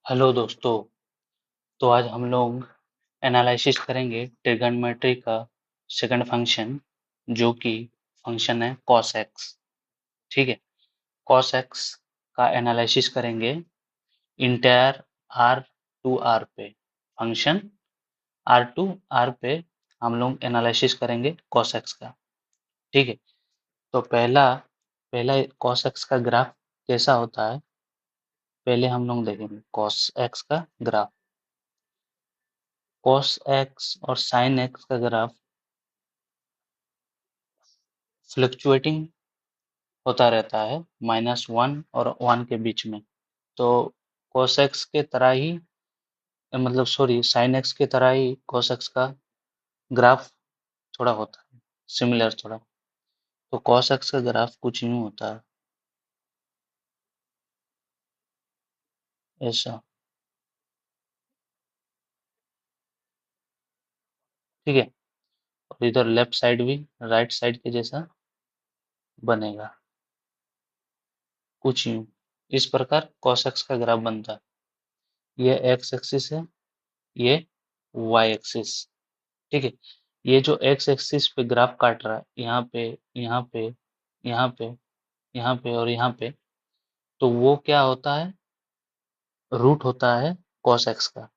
Hello दोस्तों। तो आज हम लोग एनालिसिस करेंगे ट्रिग्नोमेट्री का सेकंड फंक्शन, जो कि फंक्शन है cos x। ठीक है, cos x का एनालिसिस करेंगे इंटायर r टू r पे। फंक्शन r टू r पे हम लोग एनालिसिस करेंगे cos x का। ठीक है, तो पहला पहला cos x का ग्राफ कैसा होता है, पहले हम लोग देखेंगे cos x का ग्राफ। cos x और sin x का ग्राफ फ्लक्चुएटिंग होता रहता है -1 और 1 के बीच में। तो cos x के तरह ही, मतलब सॉरी, sin x के तरह ही cos x का ग्राफ थोड़ा होता है, सिमिलर थोड़ा। तो cos x का ग्राफ कुछ यूं होता है, ऐसा। ठीक है, और इधर लेफ्ट साइड भी राइट साइड के जैसा बनेगा, कुछ यूं। इस प्रकार cos x का ग्राफ बनता है। ये x एक्सिस है, ये y एक्सिस। ठीक है, ये जो x एक्सिस पे ग्राफ काट रहा है, यहाँ पे, यहाँ पे, यहाँ पे, यहाँ पे और यहाँ पे, तो वो क्या होता है, रूट होता है cos x का।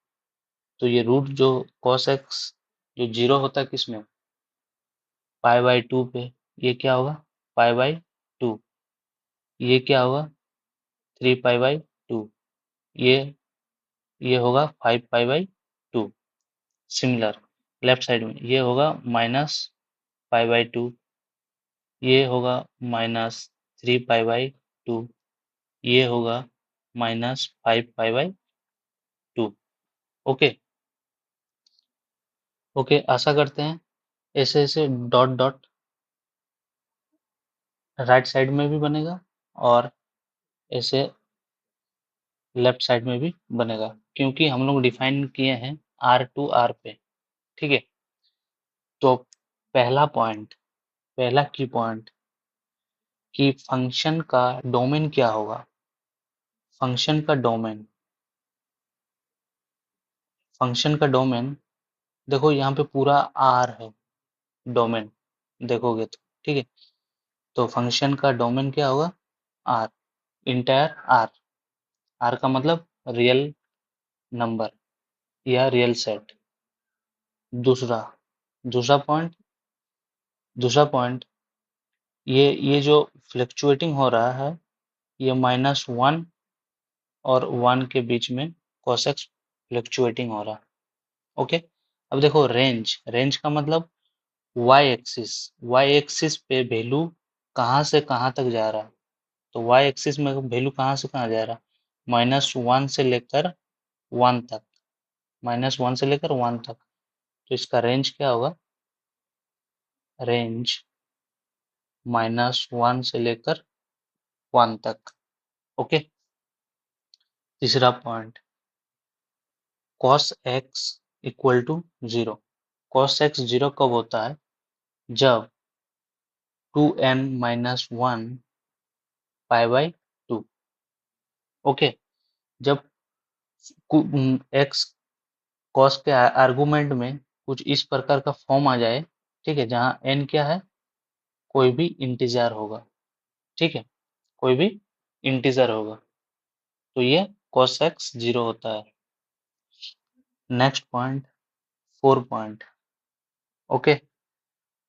तो ये रूट जो cos x जो जीरो होता है किसमें, π/2 पे, ये क्या होगा, π/2। ये क्या होगा, 3π/2। ये ये होगा 5π/2। सिमिलर लेफ्ट साइड में ये होगा -π/2, ये होगा -3π/2, ये होगा -5π/2। ओके ओके, आशा करते हैं ऐसे ऐसे डॉट डॉट राइट साइड में भी बनेगा और ऐसे लेफ्ट साइड में भी बनेगा, क्योंकि हम लोग डिफाइन किए हैं आर टू आर पे। ठीक है, तो पहला पॉइंट, पहला की पॉइंट कि फंक्शन का डोमेन क्या होगा। फंक्शन का डोमेन, फंक्शन का डोमेन देखो, यहाँ पे पूरा आर है डोमेन, देखोगे तो। ठीक है, तो फंक्शन का डोमेन क्या होगा, आर, इंटायर आर। आर का मतलब रियल नंबर या रियल सेट। दूसरा दूसरा पॉइंट दूसरा पॉइंट, ये जो फ्लक्चुएटिंग हो रहा है, ये -1 और 1 के बीच में cos x फ्लक्चुएटिंग हो रहा है। ओके, अब देखो रेंज, रेंज का मतलब y एक्सिस, y एक्सिस पे वैल्यू कहाँ से कहाँ तक जा रहा है। तो y एक्सिस में वैल्यू कहाँ से कहाँ जा रहा है, -1 से लेकर 1 तक, -1 से लेकर 1 तक। तो इसका रेंज क्या होगा, रेंज -1 से लेकर 1 तक। ओके, तीसरा point, cos x equal to 0। cos x 0 कब होता है, जब 2n-1 π/2। ओके, जब x cos के आर्गुमेंट में कुछ इस प्रकार का फॉर्म आ जाए, ठीक है, जहाँ n क्या है, कोई भी इंटीजर होगा। ठीक है, कोई भी इंटीजर होगा, तो ये cos x 0 होता है। Next point, 4 point. Okay,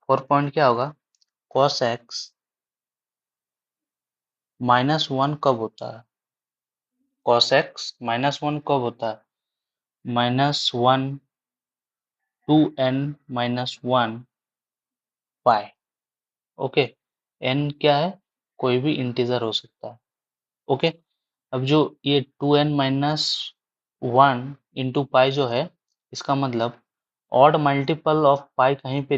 4 point क्या होगा, cos x -1 कब होता है, cos x -1 कब होता है, -1 2n-1 पाई। ओके, n क्या है, कोई भी इंटीजर हो सकता है। ओके, अब जो ये 2n-1 इंटू पाई जो है, इसका मतलब ऑड मल्टीपल ऑफ पाई कहीं पे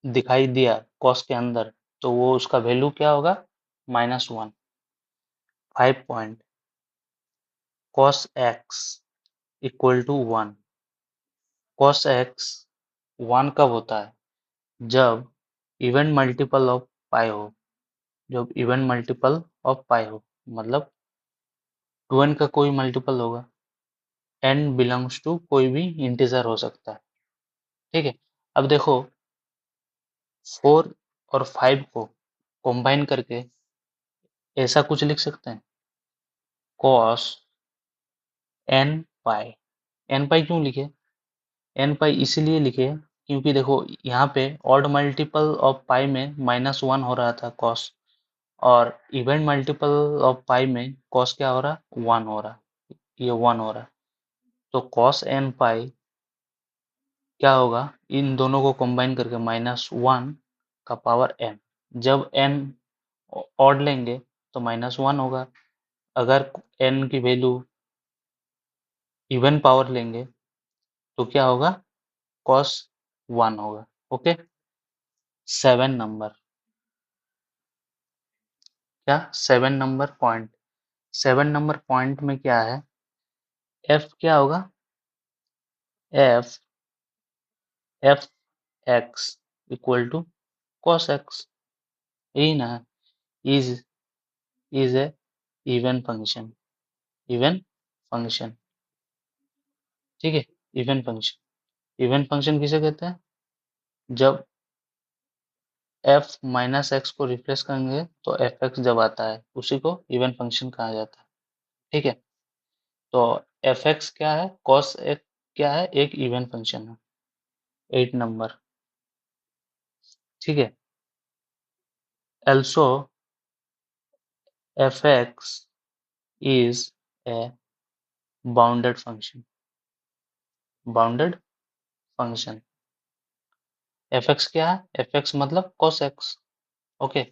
दिखाई दिया कॉस के अंदर, तो वो उसका वैल्यू क्या होगा, -1। 5 point, cos x equal to 1। cos x 1 कब होता है, जब इवन मल्टीपल ऑफ पाई हो, जब इवन मल्टीपल ऑफ पाई हो, मतलब 2n का कोई मल्टीपल होगा, n बिलोंग्स टू कोई भी इंटीजर हो सकता है, ठीक है। अब देखो 4 और 5 को कंबाइन करके ऐसा कुछ लिख सकते हैं, cos n पाई। n पाई क्यों लिखे? n पाई इसीलिए लिखे क्योंकि देखो यहाँ पे ऑड मल्टीपल ऑफ पाई में -1 हो रहा था cos, और इवन मल्टीपल ऑफ पाई में cos क्या हो रहा? 1 हो रहा, ये 1 हो रहा। तो cos n पाई क्या होगा? इन दोनों को कंबाइन करके -1 का पावर n। जब n ऑड लेंगे तो -1 होगा, अगर n की वैल्यू इवन पावर लेंगे तो क्या होगा? cos 1 होगा। ओके। 7 नंबर, क्या 7 नंबर पॉइंट, 7 नंबर पॉइंट में क्या है? f क्या होगा? f x equal to cos x, यही ना? Is is a even function, even function, ठीक है। इवन फंक्शन, इवन फंक्शन किसे कहते हैं? जब f माइनस एक्स को रिप्लेस करेंगे तो एफ एक्स जब आता है उसी को इवन फंक्शन कहा जाता है, ठीक है। तो एफ एक्स क्या है? cos x क्या है? एक इवन फंक्शन है। 8 नंबर, ठीक है। also fx is a bounded function, bounded function. fx क्या है? fx मतलब cos x, okay.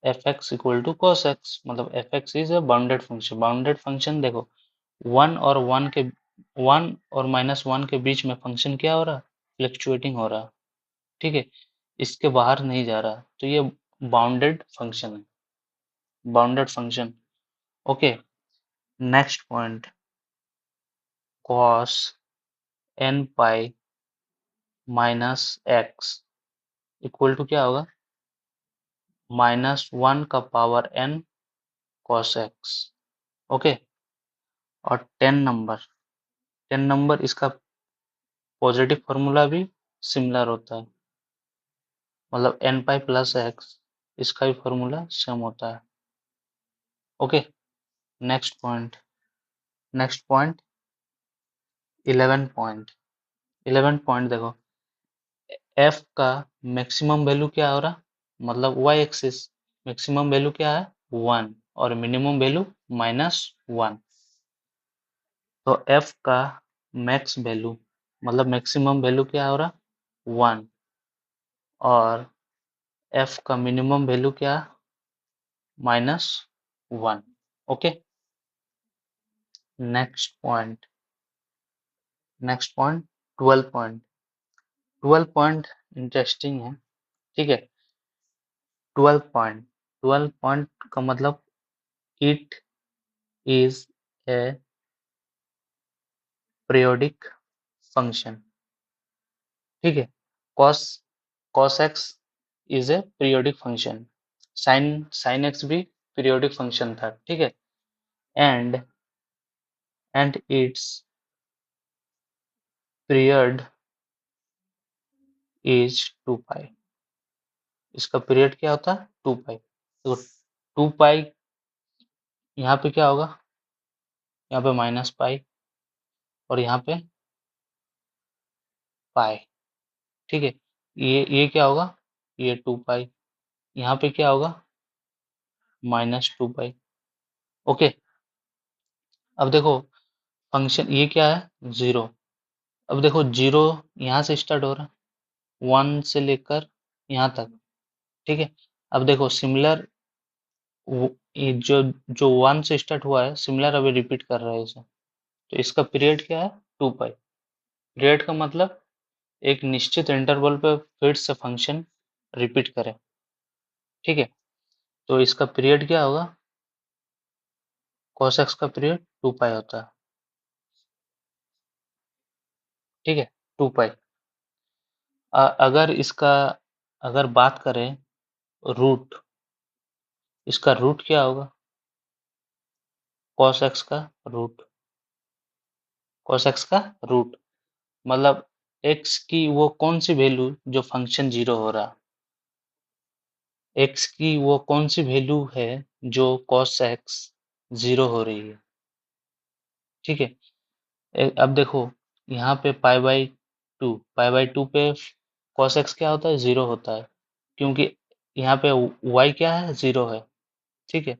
fx equal to cos x मतलब fx is a bounded function. Bounded function देखो 1 और 1 के 1 और -1 के बीच में फंक्शन क्या हो रहा? फ्लक्चुएटिंग हो रहा, ठीक है। इसके बाहर नहीं जा रहा, तो ये बाउंडेड फंक्शन है, bounded function, okay. Next point, cos n pi minus x equal to क्या होगा? -1 का power n cos x, okay. और 10 नंबर, 10 नंबर इसका पॉजिटिव फार्मूला भी सिमिलर होता है, मतलब n पाई प्लस एक्स, इसका भी फार्मूला सेम होता है, okay. Next point, next point 11 point, 11 point देखो f का मैक्सिमम वैल्यू क्या हो रहा? मतलब y एक्सिस मैक्सिमम वैल्यू क्या है? 1 और मिनिमम वैल्यू -1। तो f का मैक्स वैल्यू मतलब मैक्सिमम वैल्यू क्या हो रहा? 1, और f का मिनिमम वैल्यू क्या? -1, okay. Next point, next point 12 point, 12 point interesting है, ठीक है। 12 पॉइंट, 12 पॉइंट का मतलब it is a periodic function, ठीक है। cos cos x is a periodic function, sin x भी पीरियोडिक फंक्शन था, ठीक है। एंड इट्स पीरियड इज 2 पाई, इसका पीरियड क्या होता है? 2 पाई। तो 2 पाई यहाँ पे क्या होगा? यहाँ पे माइनस पाई और यहाँ पे पाई, ठीक है। ये क्या होगा? ये 2 पाई, यहाँ पे क्या होगा? -2 पाई, ओके। अब देखो फंक्शन ये क्या है? 0। अब देखो 0 यहाँ से स्टार्ट हो रहा है 1 से लेकर यहाँ तक, ठीक है। अब देखो सिमिलर ये जो 1 से स्टार्ट हुआ है सिमिलर अभी रिपीट कर रहा है इसे, तो इसका पीरियड क्या है? 2 पाई। पीरियड का मतलब एक निश्चित इंटरवल पे फिर से फंक्शन रिपीट करे, ठीक है। तो इसका पीरियड क्या होगा? cos x का पीरियड 2 पाई होता है, ठीक है। 2 पाई। अगर इसका अगर बात करें रूट, इसका रूट क्या होगा? cos x का रूट, cos x का रूट, मतलब x की वो कौन सी वैल्यू जो फंक्शन 0 हो रहा, x की वो कौन सी वैल्यू है जो cos x 0 हो रही है, ठीक है। अब देखो यहाँ पे पाई बाई टू पे cos x क्या होता है, 0 होता है, क्योंकि यहाँ पे y क्या है, 0 है, ठीक है।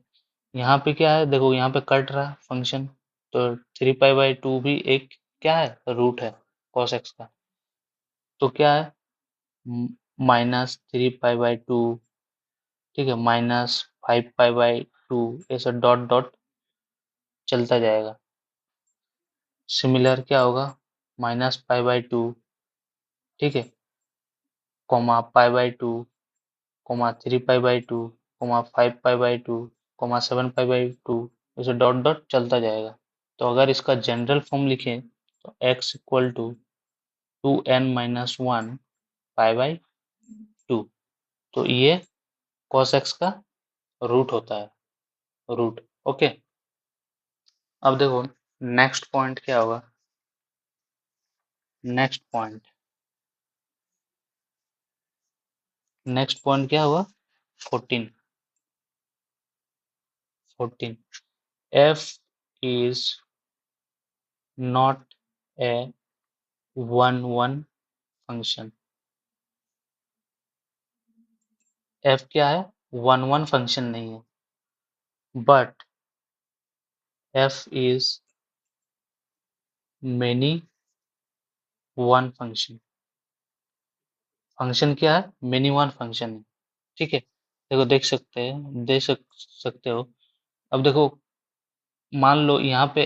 यहाँ पे क्या है, देखो यहाँ पे कट रहा फंक्शन, तो 3 पाई बाई 2 भी एक क्या है, रूट है cos x का, तो क्या है, -3 पाई बाई 2, ठीक है, -5 पाई बाई 2, ऐसा डॉट डॉट चलता जाएगा। सिमिलर क्या होगा, -पाई बाई 2, ठीक है, पाई by 2, 3 pi by 2, 5 pi by 2, 7 pi by 2, ऐसे डॉट डॉट चलता जाएगा। तो अगर इसका जनरल फॉर्म लिखें तो x equal to 2n-1 pi by 2, तो ये cos x का रूट होता है, रूट। ओके, अब देखो नेक्स्ट पॉइंट क्या होगा, नेक्स्ट पॉइंट क्या होगा, 14, f is not a one function. f क्या है, वन फंक्शन नहीं है, but f is many one function. Function क्या है, मेनी वन फंक्शन है, ठीक है। देखो देख सकते हो। अब देखो मान लो यहाँ पे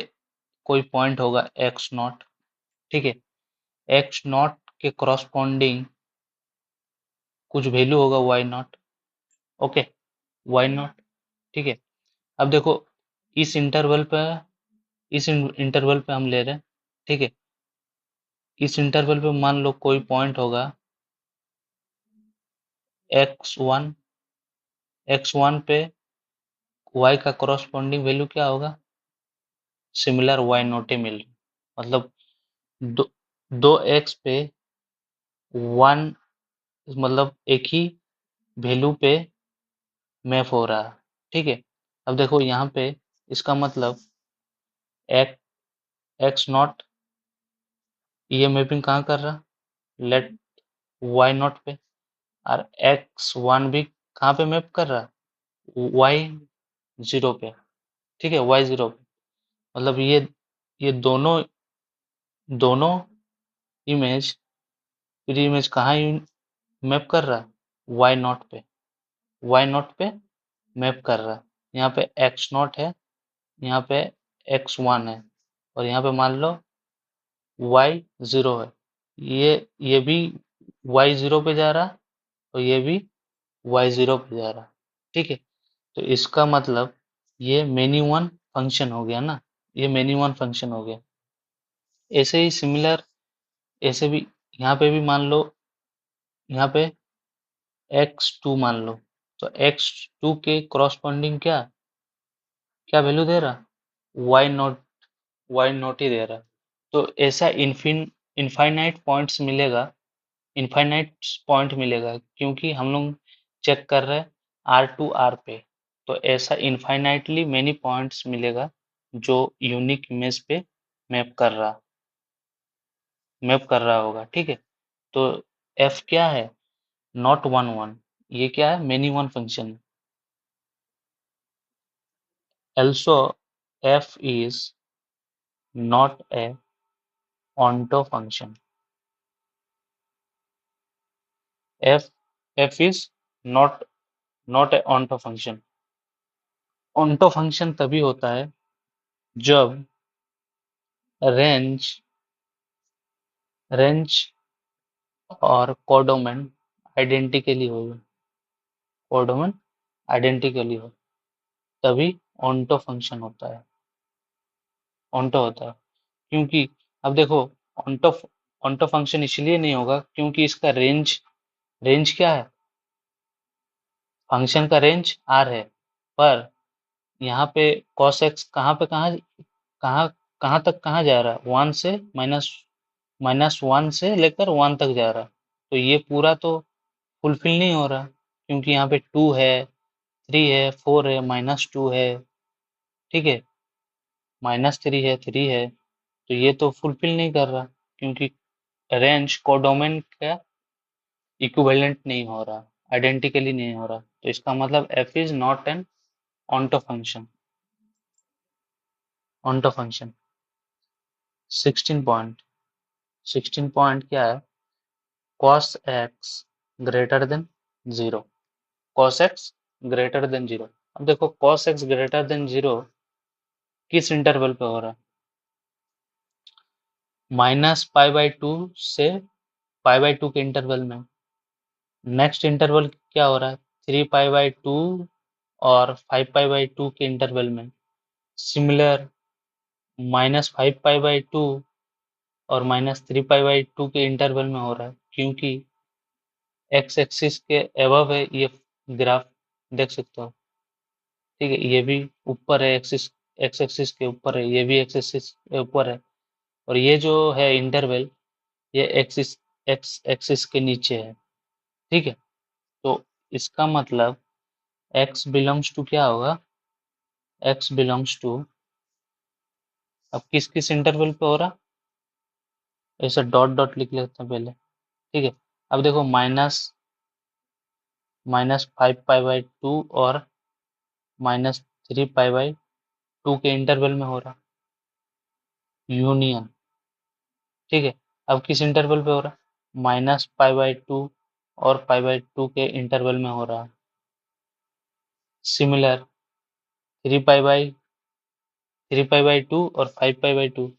कोई पॉइंट होगा x0, ठीक है, x0 के करस्पॉन्डिंग कुछ वैल्यू होगा y0, ओके, y0, ठीक है। अब देखो इस इंटरवल पे हम ले रहे हैं, ठीक है। इस इंटरवल पे मान लो कोई पॉइंट होगा x1, x1 पे y का करस्पॉन्डिंग वैल्यू क्या होगा, सिमिलर y0 मिल रही, मतलब दो दो x पे वन, मतलब एक ही वैल्यू पे मैप हो रहा है, ठीक है। अब देखो यहाँ पे इसका मतलब एक्स एक्स नॉट ये मैपिंग कहाँ कर रहा, लेट वाई नॉट पे, और x1 भी कहाँ पे मैप कर रहा, y0 पे, ठीक है, y0 पे, मतलब ये दोनों दोनों इमेज, प्री इमेज कहाँ मैप कर रहा, y0 पे मैप कर रहा है। यहाँ पे x0 है, यहाँ पे x1 है, और यहाँ पे मान लो y0 है, ये भी y0 पे जा रहा, और ये भी y0 पे जा रहा, ठीक है। तो इसका मतलब ये मेनी वन फंक्शन हो गया ना, ये मेनी वन फंक्शन हो गया। ऐसे ही सिमिलर, ऐसे भी यहाँ पे भी मान लो, यहाँ पे x2 मान लो, तो x2 के करस्पॉन्डिंग क्या क्या वैल्यू दे रहा, y नॉट ही दे रहा। तो ऐसा इनफाइनाइट पॉइंट्स मिलेगा, इनफाइनाइट पॉइंट मिलेगा, क्योंकि हम लोग चेक कर रहे हैं R2 R पे, तो ऐसा इनफाइनाइटली मेनी पॉइंट्स मिलेगा जो यूनिक इमेज पे मैप कर रहा होगा, ठीक है। तो f क्या है, नॉट वन, ये क्या है, many one function. also f is not a onto function, f is not a onto function। onto function तभी होता है जब रेंज रेंज और कोडोमेन आइडेंटिकली हो, कोडोमेन आइडेंटिकली हो, तभी onto फंक्शन होता है, onto होता है। क्योंकि अब देखो onto onto फंक्शन इसलिए नहीं होगा क्योंकि इसका रेंज क्या है, फंक्शन का रेंज R है, पर यहाँ पे cos x कहाँ पे कहाँ कहाँ कहाँ तक कहाँ जा रहा है, वन से -1 से लेकर 1 तक जा रहा है। तो ये पूरा तो फुलफिल नहीं हो रहा, क्योंकि यहाँ पे 2 है, 3 है, 4 है, -2 है, ठीक है, -3 है, 3 है, तो ये तो फुलफिल नहीं कर रहा, क्योंकि रेंज कोडोमेन का इक्विवेलेंट नहीं हो रहा, आइडेंटिकली नहीं हो रहा, तो इसका मतलब f is not an onto function. Onto function 16 point, 16 point क्या है, cos x greater than 0, cos x greater than 0। अब देखो cos x ग्रेटर देन 0 किस इंटरवल पे हो रहा है, -π/2 से π/2 के इंटरवल में। नेक्स्ट इंटरवल क्या हो रहा है, 3π/2 और 5π/2 के इंटरवल में। सिमिलर -5π/2 और -3π/2 के इंटरवल में हो रहा है, क्योंकि एक्स एक्सिस के एबव है ये ग्राफ, देख सकते हो, ठीक है, ये भी ऊपर है, एक्स एक्सिस के ऊपर है, ये भी एक्स एक्सिस के ऊपर है, और ये जो है इंटरवल, ये एक्स एक्सिस के नीचे है, ठीक है। तो इसका मतलब x बिलोंग्स टू क्या होगा, x बिलोंग्स टू, अब किस किस इंटरवल पे हो रहा, ऐसे डॉट डॉट लिख लेते हैं पहले, ठीक है। अब देखो -5π/2 और -3π/2 के इंटरवल में हो रहा, यूनियन, ठीक है। अब किस इंटरवल पे हो रहा, -π/2 और π/2 के इंटरवल में हो रहा। सिमिलर 3π/2 और 5π/2,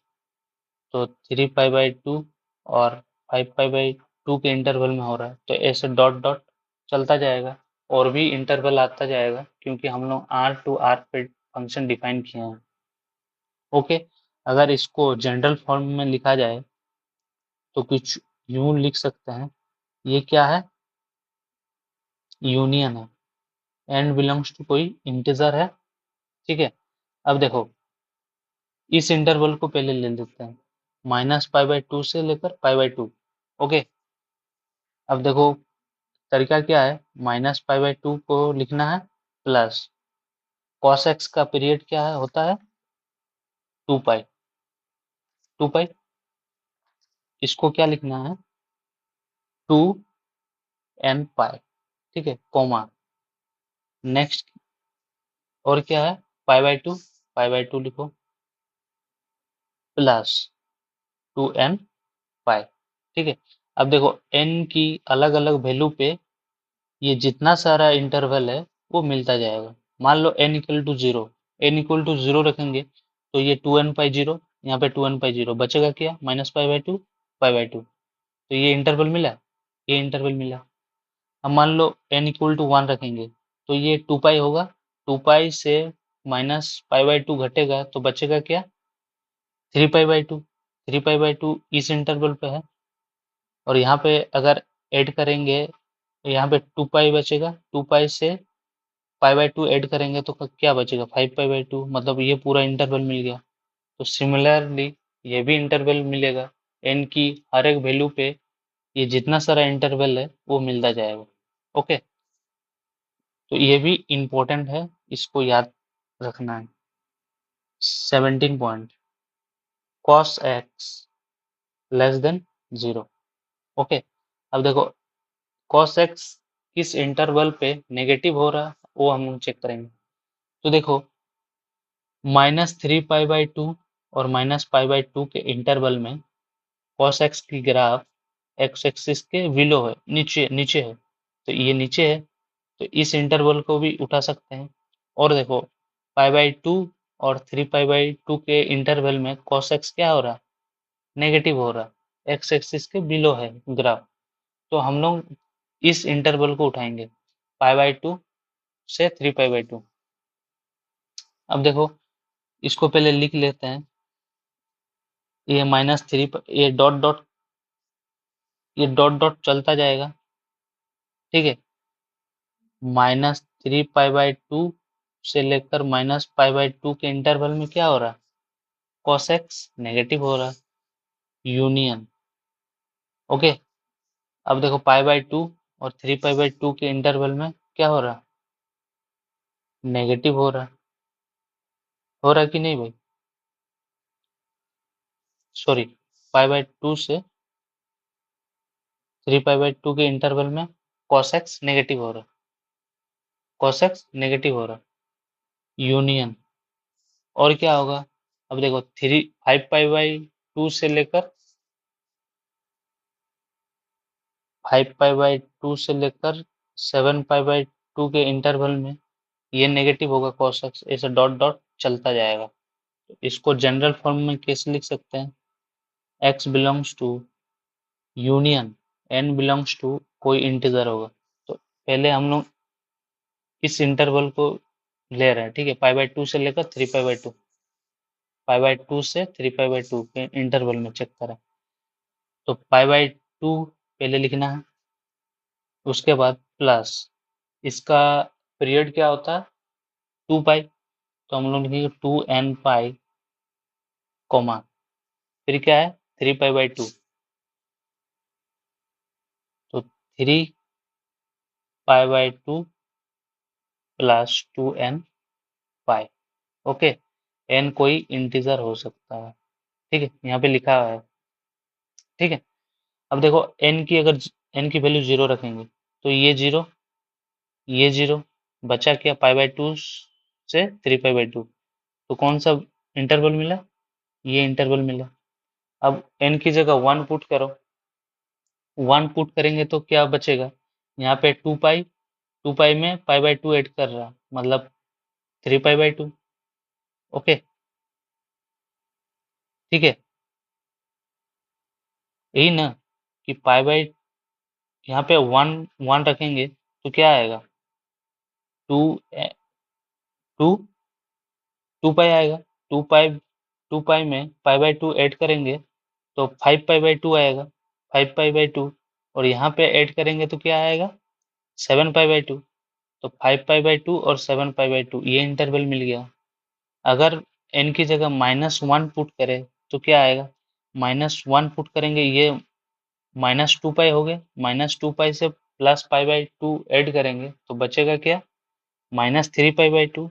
तो 3π/2 और 5π/2 के इंटरवल में हो रहा है, तो ऐसे डॉट डॉट चलता जाएगा, और भी इंटरवल आता जाएगा, क्योंकि हम लोग R टू R पे फंक्शन डिफाइन किए हैं, ओके। अगर इसको जनरल फॉर्म में लिखा जाए तो कुछ यूं लिख सकते हैं, ये क्या है, यूनियन है, एंड बिलोंग्स टू कोई इंटीजर है, ठीक है। अब देखो इस इंटरवल को पहले ले लेते हैं, -π/2 से लेकर π/2, ओके। अब देखो तरीका क्या है, -π/2 को लिखना है प्लस cos x का पीरियड क्या है, होता है 2π, 2π, इसको क्या लिखना है, 2nπ, ठीक है, कोमा, नेक्स्ट, और क्या है, π/2, π/2 लिखो प्लस 2nπ, ठीक है। अब देखो n की अलग अलग वैल्यू पे ये जितना सारा इंटरवल है वो मिलता जाएगा। मान लो n equal to 0, n equal to 0 रखेंगे तो ये 2nπ0, यहाँ पे 2nπ0 बचेगा क्या, -π/2, π/2, तो ये इंटरवल मिला, ये इंटरवल मिला। अब मान लो n इक्वल टू 1 रखेंगे तो ये 2π होगा, 2π से -π/2 घटेगा तो बचेगा क्या, 3π/2, 3π/2 इस इंटरवल पे है, और यहाँ पे अगर ऐड करेंगे यहाँ पे 2π बचेगा, 2π से π/2 ऐड करेंगे तो क्या बचेगा, 5π/2, मतलब ये पूरा इंटरवल मिल गया। तो सिमिलरली ये भी इंटरवल मिलेगा, n की हर एक वैल्यू पे ये जितना सारा इंटरवल है वो मिलता जाएगा, ओके। तो ये भी इम्पोर्टेंट है, इसको याद रखना है। 17 point, cos x less than 0, okay. अब देखो cos x किस इंटरवल पे नेगेटिव हो रहा है वो हम चेक करेंगे। तो देखो -3π/2 और -π/2 के इंटरवल में cos x की ग्राफ x एक्सिस के बिलो है, नीचे नीचे है, तो ये नीचे है, तो इस इंटरवल को भी उठा सकते हैं। और देखो π/2 और 3π/2 के इंटरवल में cos x क्या हो रहा, नेगेटिव हो रहा, x एक्सिस के बिलो है ग्राफ, तो हम लोग इस इंटरवल को उठाएंगे π/2 से 3π/2। अब देखो इसको पहले लिख लेते हैं, ये -3, ये डॉट डॉट चलता जाएगा, ठीक है। -3π/2 से लेकर -π/2 के इंटरवल में क्या हो रहा है, cos x नेगेटिव हो रहा है, यूनियन। ओके, अब देखो π/2 और 3π/2 के इंटरवल में क्या हो रहा है, नेगेटिव हो रहा है कि नहीं भाई, सॉरी, π/2 से 3π/2 के इंटरवल में cos x नेगेटिव हो रहा है, cos x नेगेटिव हो रहा है, यूनियन। और क्या होगा, अब देखो 5π/2 से लेकर 5π/2 से लेकर 7π/2 के इंटरवल में ये नेगेटिव होगा cos x, ऐसे डॉट डॉट चलता जाएगा। तो इसको जनरल फॉर्म में कैसे लिख सकते हैं, x belongs to union n belongs to कोई इंटीजर होगा। तो पहले हम लोग इस इंटरवल को ले रहे हैं, ठीक है, π/2 से लेकर 3π/2, π/2 से 3π/2 के इंटरवल में चेक करें। तो π/2 पहले लिखना है, उसके बाद प्लस इसका पीरियड क्या होता है, 2π, तो हम लोग लिखेंगे 2n पाई, कोमा फिर क्या है 3π/2, तो 3π/2 प्लस 2n पाई। ओके, n कोई इंटीजर हो सकता है, ठीक है, यहाँ पे लिखा हुआ है, ठीक है। अब देखो n की अगर n की वैल्यू 0 रखेंगे तो ये जीरो, बचा क्या π/2 से 3π/2, तो कौन सा इंटरवल मिला, ये इंटरवल मिला। अब n की जगह 1 पुट करो, 1 पुट करेंगे तो क्या बचेगा, यहाँ पे 2π, 2π में π/2 ऐड कर रहा, मतलब 3π/2। ओके, ठीक है, यही ना कि यहाँ पे 1 रखेंगे तो क्या आएगा, 2 2 2π आएगा, 2π में π/2 ऐड करेंगे तो 5π/2 आएगा, 5π/2, और यहाँ पे ऐड करेंगे तो क्या आएगा, 7π/2, तो 5π/2 और 7π/2 ये इंटरवल मिल गया। अगर n की जगह -1 पुट करें तो क्या आएगा, -1 पुट करेंगे, ये -2π हो गए, -2π से +π/2 ऐड करेंगे तो बचेगा क्या, -3π/2,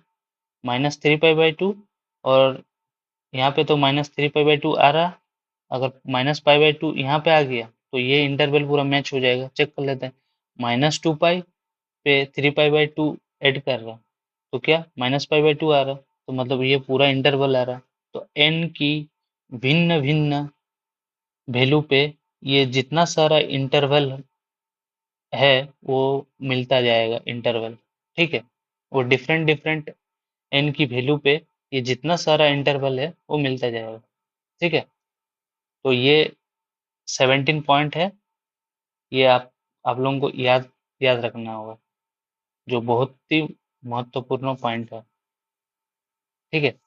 -3π/2, और यहाँ पे तो -3π/2 आ रहा, अगर -π/2 यहाँ पे आ गया तो ये इंटरवल पूरा मैच हो जाएगा। चेक कर लेते हैं, -2π पे 3π/2 ऐड कर रहा तो क्या -π/2 आ रहा, तो मतलब ये पूरा इंटरवल आ रहा। तो n की भिन्न भिन्न वैल्यू पे ये जितना सारा इंटरवल है वो मिलता जाएगा इंटरवल, ठीक है, वो डिफरेंट डिफरेंट n की वैल्यू पे ये जितना सारा इंटरवल है वो मिलता जाएगा, ठीक है। तो ये 17 पॉइंट है, ये आप लोगों को याद याद रखना होगा, जो बहुत ही महत्वपूर्ण पॉइंट है, ठीक है।